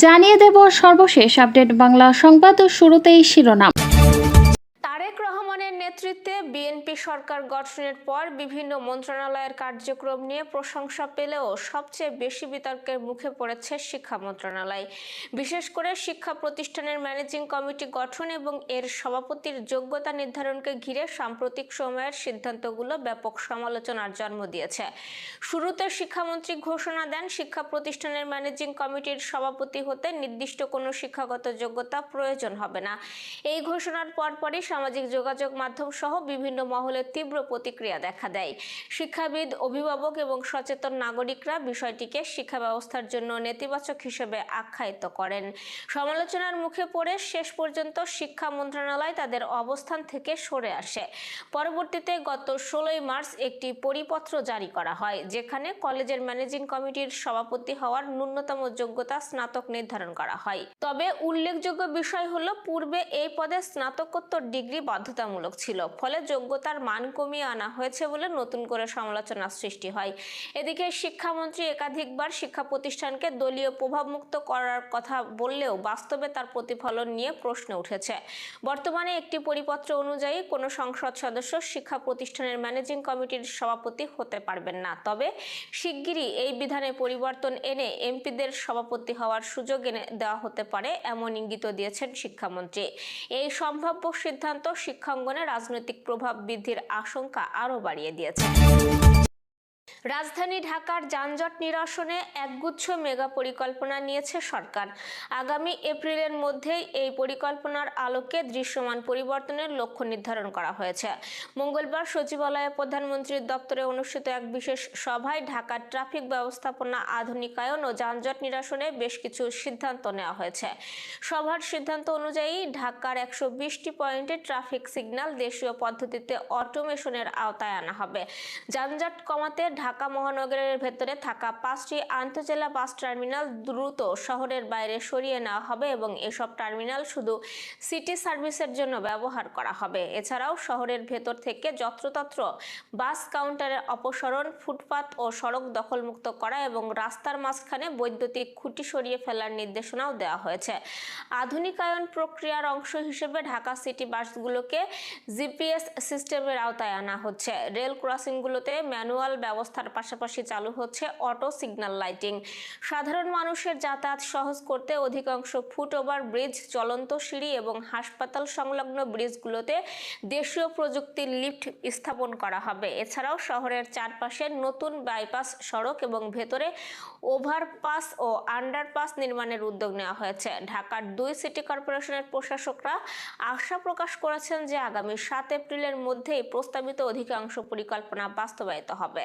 জানিয়ে দেব সর্বশেষ আপডেট বাংলা সংবাদ শুরুতেই শিরোনাম। তারেক রহমানের নেতৃত্বে বিএনপি সরকার গঠনের পর বিভিন্ন মন্ত্রণালয়ের কার্যক্রম নিয়ে প্রশংসা পেলেও সবচেয়ে বেশি বিতর্কের মুখে পড়েছে শিক্ষা মন্ত্রণালয়। বিশেষ করে শিক্ষা প্রতিষ্ঠানের ম্যানেজিং কমিটি গঠন এবং এর সভাপতির যোগ্যতা নির্ধারণকে ঘিরে সাম্প্রতিক সময়ের সিদ্ধান্তগুলো ব্যাপক সমালোচনার জন্ম দিয়েছে। শুরুতে শিক্ষামন্ত্রী ঘোষণা দেন, শিক্ষা প্রতিষ্ঠানের ম্যানেজিং কমিটির সভাপতি হতে নির্দিষ্ট কোনো শিক্ষাগত যোগ্যতা প্রয়োজন হবে না। এই ঘোষণার পরপরই সামাজিক যোগাযোগ মাধ্যম সহ বিভিন্ন মহলে তীব্র প্রতিক্রিয়া দেখা দেয়। শিক্ষাবিদ, অভিভাবক এবং সচেতন নাগরিকরা বিষয়টিকে শিক্ষা ব্যবস্থার জন্য নেতিবাচক হিসেবে আখ্যায়িত করেন। সমালোচনার মুখে পড়ে শেষ পর্যন্ত শিক্ষা মন্ত্রণালয় তাদের অবস্থান থেকে সরে আসে। পরবর্তীতে গত 16 মার্চ একটি পরিপত্র জারি করা হয়, যেখানে কলেজের ম্যানেজিং কমিটির সভাপতি হওয়ার ন্যূনতম যোগ্যতা স্নাতক নির্ধারণ করা হয়। তবে উল্লেখযোগ্য বিষয় হলো, পূর্বে এই পদে স্নাতকোত্তর ডিগ্রি বাধ্যতামূলক ছিল, ফলে যোগ্যতার মান কমিয়ে আনা হয়েছে বলে নতুন করে সমালোচনার সৃষ্টি হয়। এদিকে শিক্ষামন্ত্রী একাধিকবার শিক্ষা প্রতিষ্ঠানকে দলীয় প্রভাবমুক্ত করার কথা বললেও বাস্তবে তার প্রতিফলন নিয়ে প্রশ্ন উঠেছে। বর্তমানে একটি পরিপত্র অনুযায়ী কোনো সংসদ সদস্য শিক্ষা প্রতিষ্ঠানের ম্যানেজিং কমিটির সভাপতি হতে পারবেন না। তবে শিগগিরই এই বিধানে পরিবর্তন এনে এমপিদের সভাপতি হওয়ার সুযোগ এনে দেওয়া হতে পারে, এমন ইঙ্গিত দিয়েছেন শিক্ষামন্ত্রী। এই সম্ভাব্য সিদ্ধান্ত শিক্ষাঙ্গনে রাজনৈতিক প্রভাব বৃদ্ধির আশঙ্কা আরও বাড়িয়ে দিয়েছে। রাজধানী ঢাকার যানজট নিরসনে একগুচ্ছ মেগা পরিকল্পনা নিয়েছে সরকার। আগামী এপ্রিলের মধ্যেই এই পরিকল্পনার আলোকে দৃশ্যমান পরিবর্তনের লক্ষ্য নির্ধারণ করা হয়েছে। মঙ্গলবার সচিবালয়ে প্রধানমন্ত্রীর দপ্তরে অনুষ্ঠিত এক বিশেষ সভায় ঢাকার ট্রাফিক ব্যবস্থাপনা আধুনিকায়ন ও যানজট নিরসনে বেশ কিছু সিদ্ধান্ত নেওয়া হয়েছে। সভার সিদ্ধান্ত অনুযায়ী ঢাকার 120টি পয়েন্টে ট্রাফিক সিগন্যাল দেশীয় পদ্ধতিতে অটোমেশনের আওতায় আনা হবে। যানজট কমাতে ঢাকা মহানগরের ভেতরে থাকা 5টি আন্তঃজেলা বাস টার্মিনাল দ্রুত শহরের বাইরে সরিয়ে নেওয়া হবে এবং এসব টার্মিনাল শুধু সিটি সার্ভিসের জন্য ব্যবহার করা হবে। এছাড়াও শহরের ভেতর থেকে যত্রতত্র বাস কাউন্টারের অপসারণ, ফুটপাত ও সড়ক দখলমুক্ত করা এবং রাস্তার মাঝখানে বৈদ্যুতিক খুঁটি সরিয়ে ফেলার নির্দেশনাও দেওয়া হয়েছে। আধুনিকায়ন প্রক্রিয়ার অংশ হিসেবে ঢাকা সিটি বাসগুলোকে জিপিএস সিস্টেমের আওতায় আনা হচ্ছে। রেল ক্রসিংগুলোতে ম্যানুয়াল ব্যবস্থার পাশাপাশি চালু হচ্ছে অটো সিগন্যাল লাইটিং। সাধারণ মানুষের যাতায়াত সহজ করতে অধিকাংশ ফুটওভার ব্রিজ, চলন্ত সিঁড়ি এবং হাসপাতাল সংলগ্ন ব্রিজগুলোতে দেশীয় প্রযুক্তির লিফট স্থাপন করা হবে। এছাড়াও শহরের চারপাশে নতুন বাইপাস সড়ক এবং ভেতরে ওভারপাস ও আন্ডারপাস নির্মাণের উদ্যোগ নেওয়া হয়েছে। ঢাকার 2 সিটি কর্পোরেশনের প্রশাসকরা আশা প্রকাশ করেছেন যে আগামী 7 এপ্রিলের মধ্যেই প্রস্তাবিত অধিকাংশ পরিকল্পনা বাস্তবায়িত হবে।